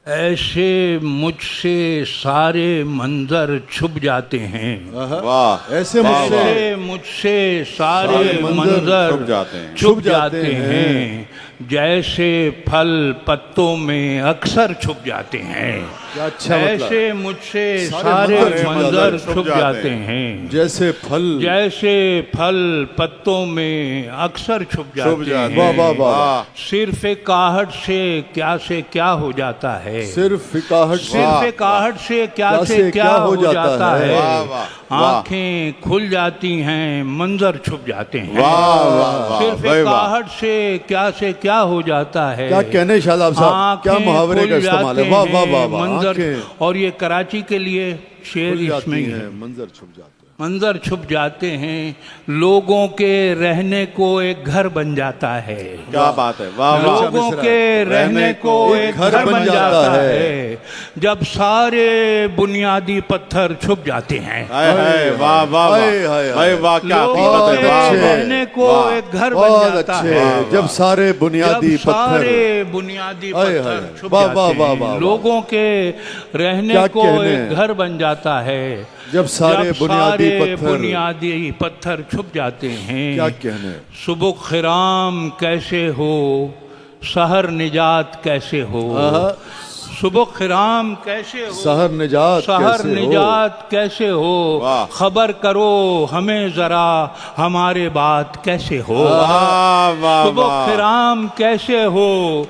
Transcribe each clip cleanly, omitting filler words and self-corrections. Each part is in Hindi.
ऐसे मुझसे सारे मंजर छुप जाते हैं। वाह, ऐसे मुझसे ऐसे मुझसे सारे सारे मंजर मंजर छुप जाते हैं, जैसे फल पत्तों में अक्सर छुप जाते हैं। क्या अच्छा मतलब। ऐसे मुझसे सारे सारे मंजर मंजर छुप जाते हैं, जैसे फल जैसे फल पत्तों में अक्सर छुप जाते हैं। वाह वाह वाह। सिर्फ एक आहट से क्या हो जाता है। सिर्फ फिकाहट सिर्फ एक आहट से क्या हो जाता है। वाह, वाह, वाह। आंखें खुल जाती हैं, मंजर छुप जाते हैं। वाह वाह वाह, सिर्फ भाई एक वाह। आहट से क्या हो जाता है। क्या कहने शादाब साहब, क्या आंखें मुहावरे का खुल इस्तेमाल है। जाते वाह वाह वाह हैं, वाह। मंजर। आंखें और ये कराची के लिए शेर खुल इसमें जाती ही है। हैं, मंजर छुप जाते हैं। मंजर छुप जाते हैं, लोगों के रहने को एक घर बन जाता है। क्या बात है, वाह वाह। लोगों के रहने को एक घर बन जाता है, जब सारे बुनियादी पत्थर छुप जाते हैं। हाय हाय, वाह वाह हाय, वाह, हाय, भाई वाह, क्या लोगों कीमत है, के वाह वाह। रहने को वाह। एक घर बन बहुत जाता अच्छे। है, जब सारे बुनियादी जब सारे पत्थर बुनियादी हाय, पत्थर हाय। छुप वाह, जाते वाह, वाह, हैं, वाह, वाह। लोगों के रहने क्या को कहने। एक घर बन जाता है, जब सारे बुनियादी पत्थर छुप जाते हैं। क्या कहने। सुबह खिराम कैसे हो, सहर निजात कैसे हो। सुबह खिराम कैसे हो, सहर निजात सहर कैसे हो। निजात कैसे हो। वाह। खबर करो हमें जरा, हमारे बात कैसे हो। वाह वाह सुबह वाह। खिराम कैसे हो,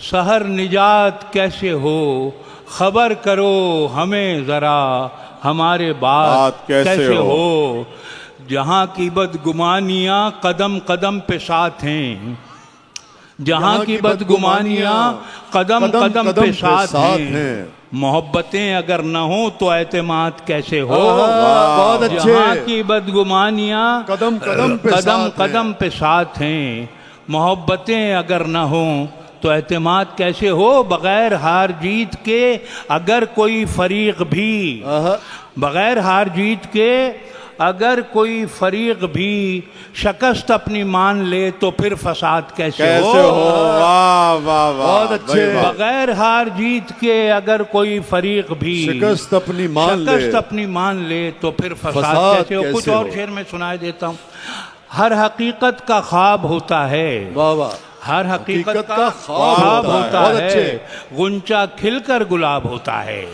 सहर निजात कैसे हो। खबर करो हमें जरा, हमारे बात कैसे हो। जहाँ की बदगुमानियाँ कदम कदम पे साथ हैं, जहाँ की बदगुमानियाँ कदम कदम पे साथ हैं। मोहब्बतें अगर न हो तो एतमाद कैसे हो। बहुत अच्छे। जहाँ की बदगुमानियाँ कदम कदम पे साथ कदम पे साथ हैं, मोहब्बतें अगर न हो तो एतमाद कैसे हो। बगैर हार जीत के अगर कोई फरीक भी, बगैर हार जीत के अगर कोई फरीक भी शिकस्त अपनी मान ले तो फिर फसाद कैसे हो। वाह वाह वाह, बहुत अच्छे। भाई वाह। बगैर हार जीत के अगर कोई फरीक भी शिकस्त अपनी मान ले तो फिर फसाद फसाद कैसे हो। कुछ कैसे और हो। शेर में सुनाई देता हूँ। हर हकीकत का ख्वाब होता है, वाह वाह। हर हकीकत हकीकत का का ख्वाब ख्वाब होता बहुत है, अच्छे। गुंचा खिलकर गुलाब होता है।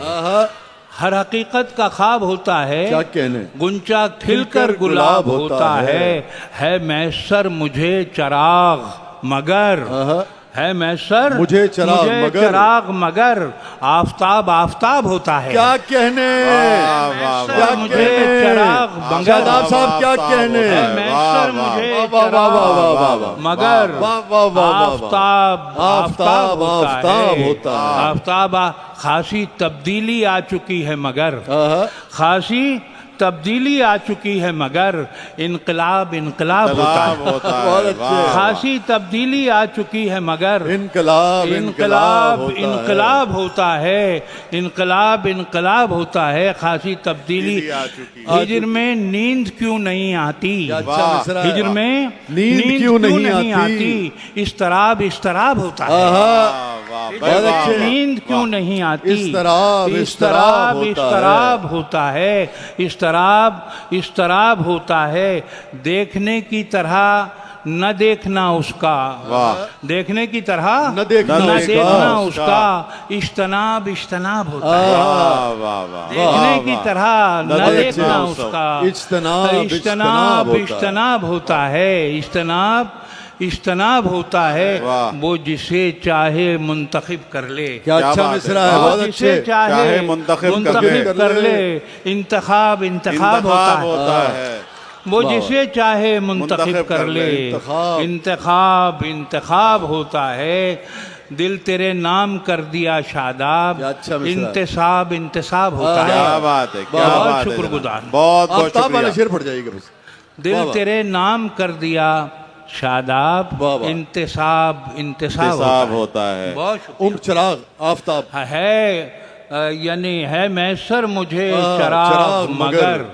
हर हकीकत का ख्वाब होता है, क्या कहने। गुंचा खिलकर गुलाब होता है मैसर मुझे चराग मगर, है मैसर मुझे चराग मगर आफताब आफताब होता है। क्या कहने। मैसर क्या मुझे कहने। चराग मगर, शादाब साहब क्या कहने। है मैसर मुझे वाह, वाह, वाह, वाह, वाह, वाह। मगर वाह, वाह, वाह, वाह, वाह। आफताब आफताब आफताब होता है। आफताब खासी तब्दीली आ चुकी है मगर, खासी तब्दीली आ चुकी है मगर इनकलाब इनकलाब होता है। बहुत अच्छे। खासी तब्दीली आ चुकी है मगर इनकलाब इनकलाब होता है। इनकलाब इनकलाब होता है, खासी तब्दीली आ चुकी है। हिजर में नींद क्यों नहीं आती। अच्छा मिसरा है। हिजर में नींद क्यों नहीं आती। इस्तराब होता है। बहुत अच्छे। नींद क्यों नहीं आती। इस्तराब होता है। इस्तराब होता है, देखने की तरह न देखना उसका। देखने की तरह न देखना उसका इज्तनाब होता है। देखने की तरह न देखना उसका इज्तनाब होता है। इज्तनाब होता है, वो जिसे चाहे मुंतखब कर ले। क्या अच्छा मिसरा है। बहुत जिसे अच्छे। चाहे मुंतखब कर ले। इंतखाब होता है, वो जिसे चाहे मुंतखब कर ले। इंतखाब होता है, दिल तेरे नाम कर दिया शादाब। अच्छा मिसरा। इंतसाब होता है। क्या बात है, क्या बहुत बात है। शुक्रगुजार। बहुत बहुत आफ्ताब वाला शुक्रिया। शेर पड़ जाएगा बस। दिल तेरे नाम कर दिया शादाब, वाह, वाह। इंतसाब होता है। बहुत शुक्रिया। उम्र चराग आफ्ताब है यानी है मैसर मुझे चराग चराग मगर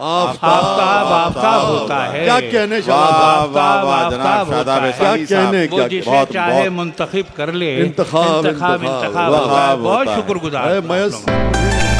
आफ्ताब आफ्ताब होता है। क्या कहने वाह शाबाश वाह वाह आफ्ताब जनाब होता शादाब है। क्या सही साहब। कहने वो क्या जिसे बहुत- चाहे बहुत- मुंतखब कर ले। इंतखाब इंतखाब इंतखाब होता है। बहुत होता है। शुक्रगुजार अरे हूं आप लोगों का। मयस